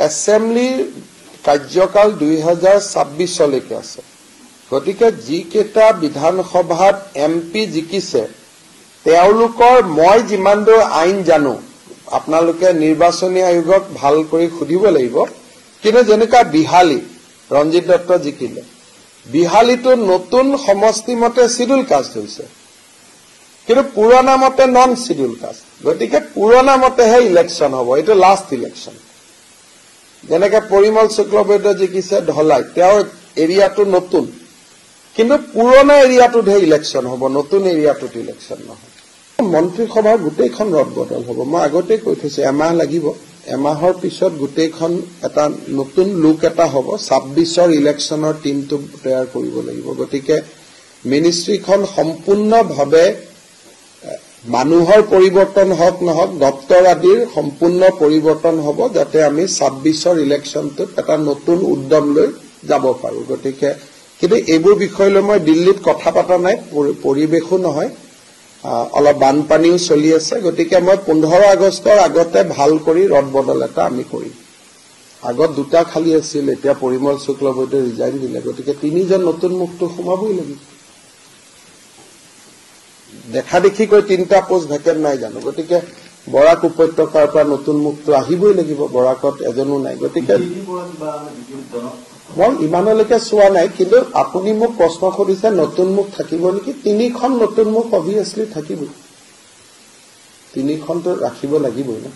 এছেম্বলিৰ কাৰ্যকাল 2026 লৈকে আছে গতিকে যিকেইটা বিধানসভাত এমপি জিকিছে তেওঁলোকৰ মই যিমান দূৰ আইন জানো আপোনালোকে নিৰ্বাচনী আয়োগক ভাল কৰি খুদিব লাগিব কিন্তু যেনেকা বিহালী ৰঞ্জিত দত্ত জিকিলে বিহালীটো নতুন সমষ্টি মতে শিডিউল কাষ্ট হৈছে কিন্তু পুৰণা মতে নন শিডিউল কাষ্ট গতিকে পুৰণা মতেহে ইলেকশ্যন হ'ব এইটো লাষ্ট ইলেকশ্যন যেনেকে পৰিমল শুক্লবৈদ্য জিকিছে ঢলাই তেওঁৰ এৰিয়াটো নতুন কিন্তু পুৰণা এৰিয়াটোতহে ইলেকশ্যন হ'ব নতুন এৰিয়াটোত ইলেকশ্যন নহয় মন্ত্ৰীসভাৰ গোটেইখন ৰদবদল হ'ব মই আগতে কৈ থৈছো এমাহ লাগিব এমাহৰ পিছত গোটেইখন এটা নতুন লুক এটা হ'ব 26ৰ ইলেকশ্যনৰ টিমটো তৈয়াৰ কৰিব লাগিব গতিকে মিনিষ্ট্ৰীখন সম্পূৰ্ণভাৱে মানুহৰ পৰিৱৰ্তন হওক নহওক দপ্তৰ আদিৰ সম্পূৰ্ণ পৰিৱৰ্তন হ'ব যাতে আমি 26ৰ ইলেকশ্যনটোত এটা নতুন উদ্যম লৈ যাব পাৰো গতিকে কিন্তু এইবোৰ বিষয় লৈ মই দিল্লীত কথা পাতা নাই পৰিৱেশো নহয় অলপ বানপানীও চলি আছে গতিকে মই 15 আগষ্টৰ আগতে ভাল কৰি ৰদবদল এটা আমি কৰিম আগত দুটা খালি আছিল এতিয়া পৰিমল শুক্লবৈদ্য ৰিজাইন দিলে গতিকে তিনিজন নতুন মুখটো সোমাবই লাগিব দেখা দেখি কৈ তিনটা পোষ্ট ভেকেন্ট নাই জানো গতিকে বৰাক উপত্যকাৰ পৰা নতুন মুখটো আহিবই লাগিব বৰাকত এজনো নাই গতিকে মই ইমানলৈকে চোৱা নাই কিন্তু আপুনি মোক প্ৰশ্ন কৰিছে নতুন মুখ থাকিব নেকি তিনিখন নতুন মুখ অবভিয়াছলি থাকিব তিনিখনটো ৰাখিব লাগিবই না